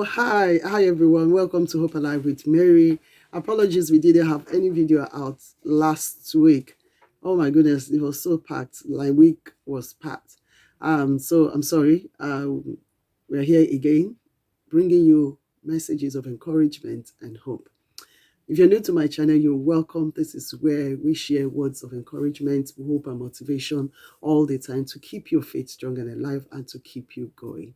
Hi everyone. Welcome to Hope Alive with Mary. Apologies, we didn't have any video out last week. Oh my goodness, it was so packed. Like week was packed. So I'm sorry. We're here again, bringing you messages of encouragement and hope. If you're new to my channel, you're welcome. This is where we share words of encouragement, hope, and motivation all the time to keep your faith strong and alive and to keep you going.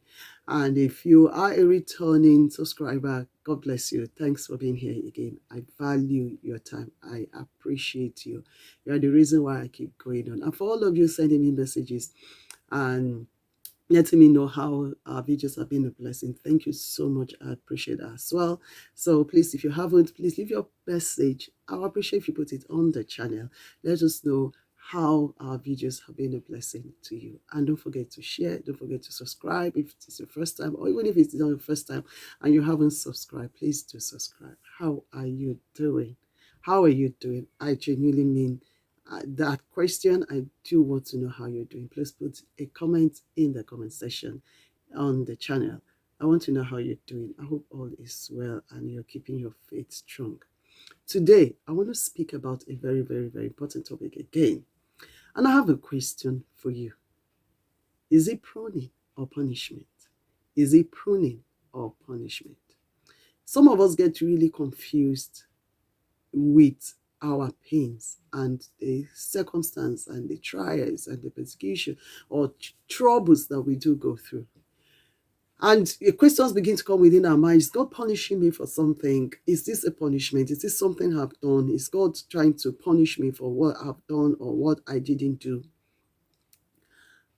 And if you are a returning subscriber, God bless you. Thanks for being here again. I value your time. I appreciate you. You are the reason why I keep going on. And for all of you sending me messages and letting me know how our videos have been a blessing. Thank you so much. I appreciate that as well. So please, if you haven't, please leave your message. I'll appreciate if you put it on the channel. Let us know how our videos have been a blessing to you. And don't forget to share. Don't forget to subscribe if it's your first time, or even if it's not your first time and you haven't subscribed, please do subscribe. How are you doing? How are you doing? I genuinely mean that question. I do want to know how you're doing. Please put a comment in the comment section on the channel. I want to know how you're doing. I hope all is well and you're keeping your faith strong. Today, I want to speak about a very, very, very important topic again. And I have a question for you. Is it pruning or punishment? Is it pruning or punishment? Some of us get really confused with our pains and the circumstance and the trials and the persecution or troubles that we do go through. And the questions begin to come within our minds. Is God punishing me for something? Is this a punishment? Is this something I've done? Is God trying to punish me for what I've done or what I didn't do?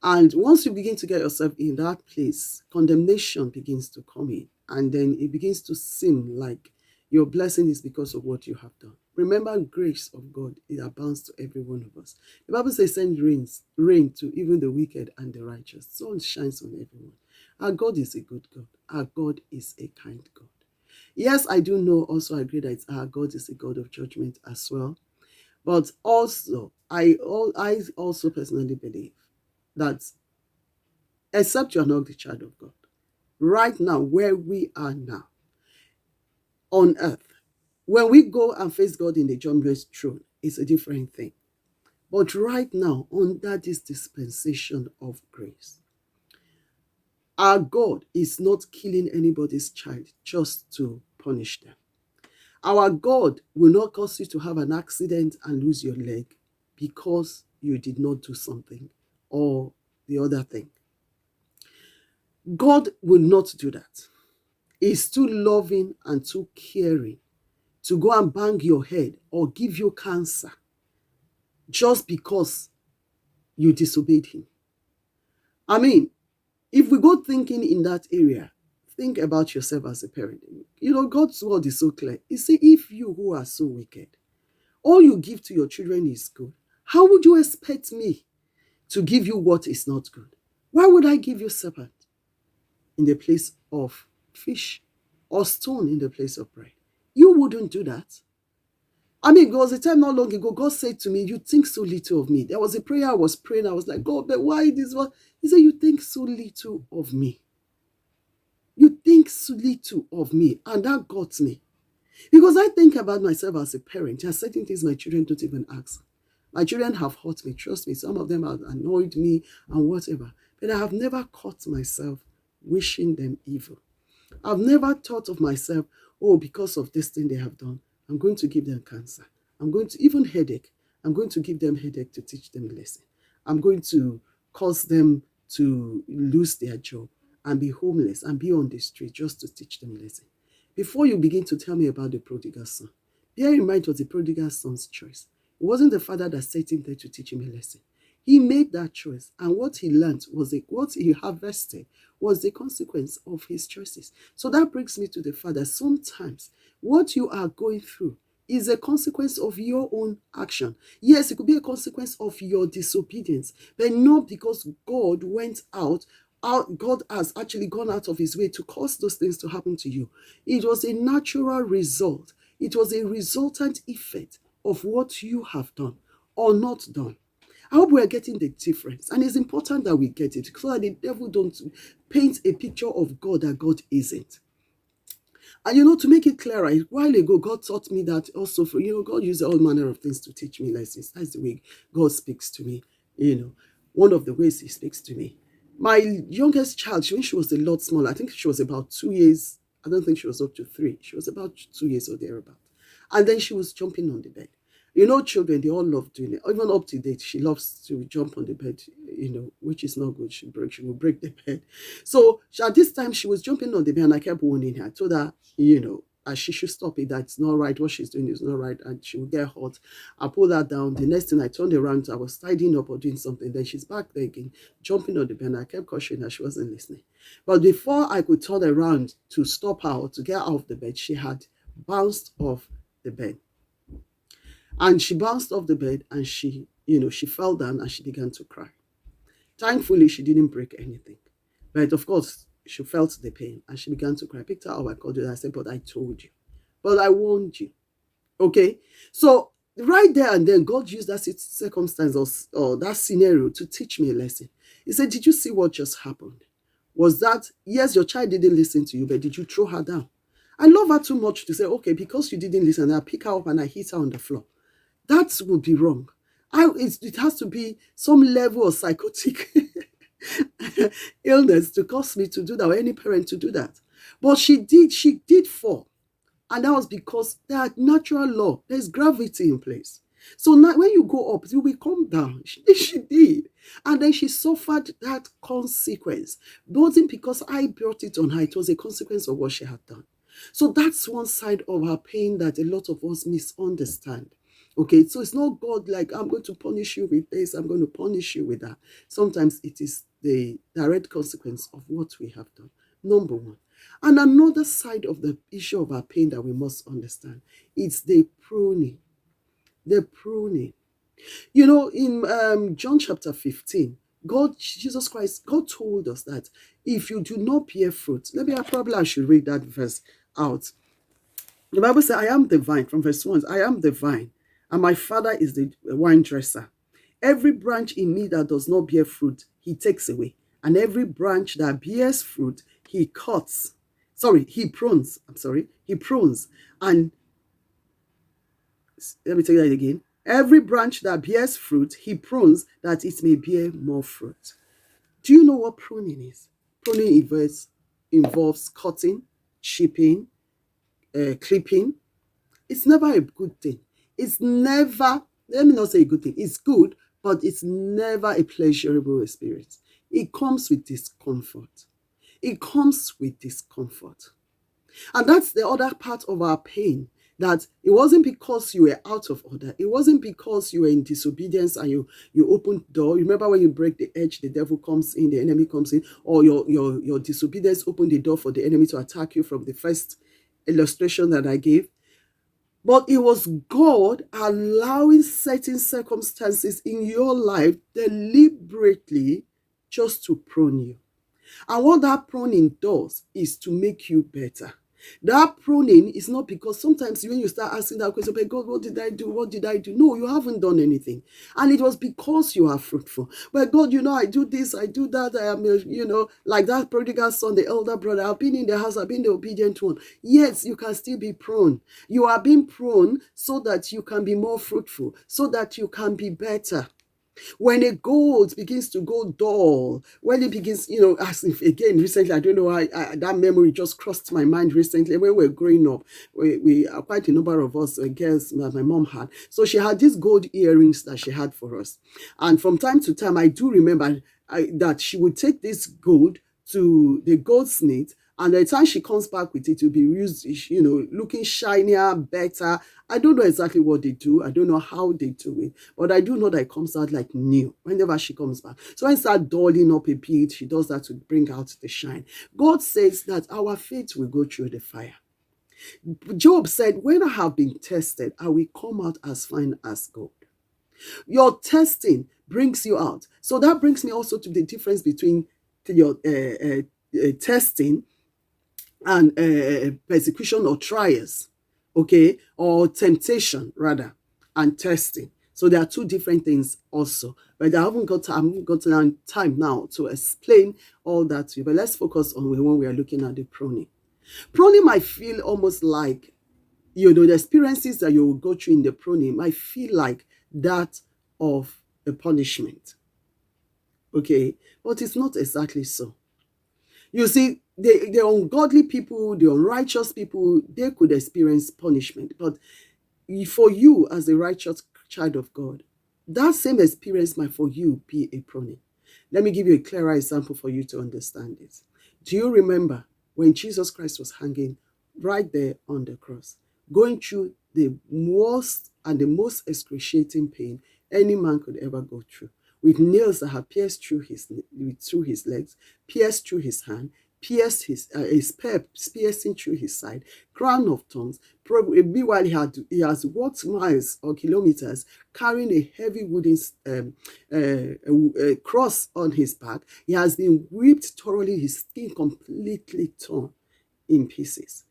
And once you begin to get yourself in that place, condemnation begins to come in. And then it begins to seem like your blessing is because of what you have done. Remember, grace of God, it abounds to every one of us. The Bible says, send rain to even the wicked and the righteous. Sun shines on everyone. Our God is a good God. Our God is a kind God. Yes, I do know, also agree that our God is a God of judgment as well. But also, I also personally believe that except you are not the child of God, right now, where we are now, on earth, when we go and face God in the judgment throne, it's a different thing. But right now, under this dispensation of grace, our God is not killing anybody's child just to punish them. Our God will not cause you to have an accident and lose your leg because you did not do something or the other thing. God will not do that. He's too loving and too caring to go and bang your head or give you cancer just because you disobeyed him. I mean, if we go thinking in that area, think about yourself as a parent. You know, God's word is so clear. He said, if you who are so wicked, all you give to your children is good, how would you expect me to give you what is not good? Why would I give you serpent in the place of fish or stone in the place of bread? You wouldn't do that. I mean, there was a time not long ago, God said to me, you think so little of me. There was a prayer I was praying. I was like, God, but why this one? He said, you think so little of me. You think so little of me. And that got me. Because I think about myself as a parent. There are certain things my children don't even ask. My children have hurt me. Trust me. Some of them have annoyed me and whatever. But I have never caught myself wishing them evil. I've never thought of myself, oh, because of this thing they have done, I'm going to give them cancer. I'm going to, even headache, I'm going to give them headache to teach them a lesson. I'm going to cause them to lose their job and be homeless and be on the street just to teach them a lesson. Before you begin to tell me about the prodigal son, bear in mind it was the prodigal son's choice. It wasn't the father that set him there to teach him a lesson. He made that choice, and what he learned was what he harvested was the consequence of his choices. So that brings me to the fact that sometimes what you are going through is a consequence of your own action. Yes, it could be a consequence of your disobedience, but not because God went out. God has actually gone out of his way to cause those things to happen to you. It was a natural result. It was a resultant effect of what you have done or not done. I hope we're getting the difference. And it's important that we get it so that the devil don't paint a picture of God that God isn't. And to make it clearer, a while ago, God taught me that also for, God used all manner of things to teach me lessons. That's the way God speaks to me, one of the ways he speaks to me. My youngest child, when she was a lot smaller, I think she was about 2 years. I don't think she was up to 3. She was about 2 years or thereabout. And then she was jumping on the bed. Children, they all love doing it. Even up to date, she loves to jump on the bed, which is not good. She will break the bed. So at this time, she was jumping on the bed, and I kept warning her. I told her, she should stop it. That's not right. What she's doing is not right, and she will get hot. I pulled her down. The next thing I turned around, I was tidying up or doing something. Then she's back there again, jumping on the bed. And I kept cautioning her. She wasn't listening. But before I could turn around to stop her or to get out of the bed, she had bounced off the bed. And she bounced off the bed, and she fell down, and she began to cry. Thankfully, she didn't break anything. But of course, she felt the pain, and she began to cry. I picked her up, I called her, and I said, but I told you. But I warned you. Okay? So right there and then, God used that circumstance or that scenario to teach me a lesson. He said, did you see what just happened? Was that, yes, your child didn't listen to you, but did you throw her down? I love her too much to say, okay, because you didn't listen, I pick her up and I hit her on the floor. That would be wrong. It has to be some level of psychotic illness to cause me to do that, or any parent to do that. But she did fall. And that was because there's natural law. There's gravity in place. So now when you go up, you will come down. She did. And then she suffered that consequence. It wasn't because I brought it on her. It was a consequence of what she had done. So that's one side of her pain that a lot of us misunderstand. Okay, so it's not God like, I'm going to punish you with this, I'm going to punish you with that. Sometimes it is the direct consequence of what we have done. Number one. And another side of the issue of our pain that we must understand, it's the pruning. The pruning. In John chapter 15, Jesus Christ, God told us that if you do not bear fruit, I should read that verse out. The Bible says, I am the vine, from verse 1, I am the vine, and my Father is the wine dresser. Every branch in me that does not bear fruit, he takes away. And every branch that bears fruit, he cuts. He prunes. He prunes. And let me take that again. Every branch that bears fruit, he prunes that it may bear more fruit. Do you know what pruning is? Pruning involves cutting, chipping, clipping. It's never a good thing. It's never, let me not say a good thing. It's good, but it's never a pleasurable experience. It comes with discomfort. It comes with discomfort. And that's the other part of our pain, that it wasn't because you were out of order. It wasn't because you were in disobedience and you opened the door. Remember when you break the edge, the devil comes in, the enemy comes in, or your disobedience opened the door for the enemy to attack you, from the first illustration that I gave. But it was God allowing certain circumstances in your life deliberately just to prune you. And what that pruning does is to make you better. That pruning is not because sometimes when you start asking that question, but God, what did I do? What did I do? No, you haven't done anything. And it was because you are fruitful. But God, I do this, I do that. I am, like that prodigal son, the elder brother. I've been in the house, I've been the obedient one. Yes, you can still be pruned. You are being pruned so that you can be more fruitful, so that you can be better. When a gold begins to go dull, when it begins, as if again recently, I don't know why that memory just crossed my mind recently. When we were growing up, we quite a number of us girls that my mom had. So she had these gold earrings that she had for us, and from time to time, I do remember that she would take this gold to the goldsmith. And by the time she comes back with it, will be used, looking shinier, better. I don't know exactly what they do. I don't know how they do it. But I do know that it comes out like new whenever she comes back. So when it starts dulling up a bit, she does that to bring out the shine. God says that our faith will go through the fire. Job said, when I have been tested, I will come out as fine as gold. Your testing brings you out. So that brings me also to the difference between your testing and persecution or trials, okay, or temptation rather, and testing. So there are two different things also, but I haven't got time now to explain all that to you. But let's focus on when we are looking at the pruning. Pruning might feel almost like, the experiences that you will go through in the pruning might feel like that of a punishment. Okay, but it's not exactly so. You see, the ungodly people, the unrighteous people, they could experience punishment. But for you as a righteous child of God, that same experience might for you be a pruning. Let me give you a clearer example for you to understand it. Do you remember when Jesus Christ was hanging right there on the cross, going through the worst and the most excruciating pain any man could ever go through, with nails that had pierced through his legs, pierced through his hand, pierced his spear piercing through his side, crown of thorns. Probably meanwhile he has walked miles or kilometers carrying a heavy wooden cross on his back. He has been whipped thoroughly, his skin completely torn in pieces,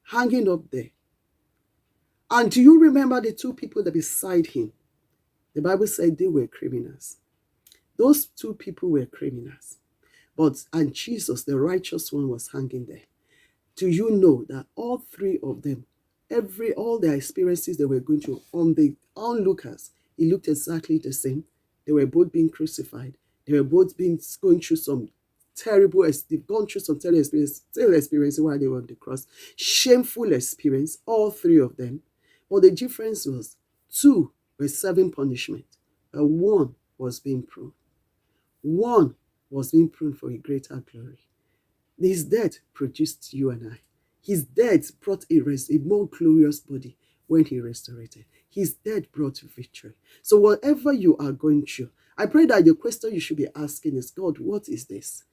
hanging up there. And do you remember the two people that beside him? The Bible said they were criminals. Those two people were criminals. And Jesus, the righteous one, was hanging there. Do you know that all three of them, all their experiences they were going through, on the onlookers, it looked exactly the same. They were both being crucified. They were both going through some they've gone through some terrible experience, still experiencing while they were on the cross. Shameful experience, all three of them. But the difference was two were serving punishment, and one was being pruned. One was being pruned for a greater glory. His death produced you and I. His death brought a more glorious body when he restored. His death brought victory. So whatever you are going through, I pray that the question you should be asking is, God, what is this?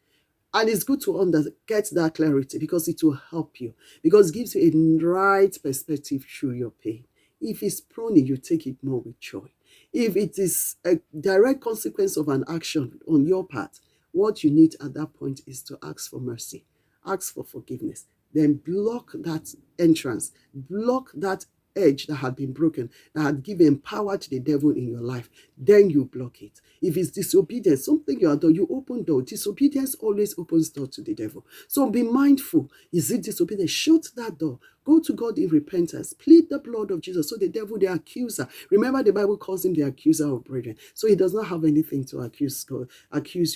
And it's good to get that clarity, because it will help you, because it gives you a right perspective through your pain. If it's pruning, you take it more with joy. If it is a direct consequence of an action on your part, what you need at that point is to ask for mercy, ask for forgiveness, then block that entrance, block that edge that had been broken, that had given power to the devil in your life. Then you block it. If it's disobedience, something you are doing, you open door. Disobedience always opens door to the devil. So be mindful. Is it disobedience? Shut that door. Go to God in repentance. Plead the blood of Jesus. So the devil, the accuser, remember the Bible calls him the accuser of brethren. So he does not have anything to accuse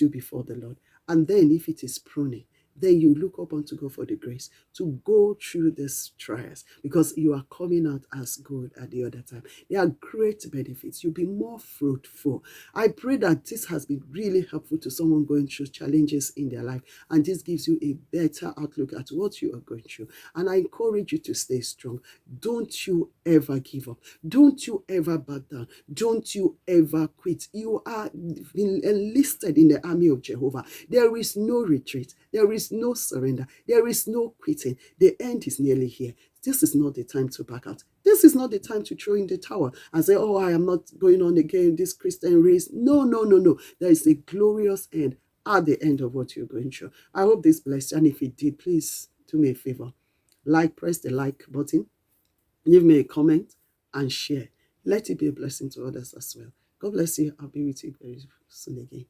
you before the Lord. And then if it is pruning, then you look up unto God for the grace to go through these trials, because you are coming out as good at the other time. There are great benefits. You'll be more fruitful. I pray that this has been really helpful to someone going through challenges in their life, and this gives you a better outlook at what you are going through. And I encourage you to stay strong. Don't you ever give up. Don't you ever back down. Don't you ever quit. You are enlisted in the army of Jehovah. There is no retreat. There is no surrender. There is no quitting. The end is nearly here. This is not the time to back out. This is not the time to throw in the towel and say, oh, I am not going on again this Christian race. No, no, no, no. There is a glorious end at the end of what you're going through. I hope this blessed you. And if it did, please do me a favor. Press the like button. Leave me a comment and share. Let it be a blessing to others as well. God bless you. I'll be with you very soon again.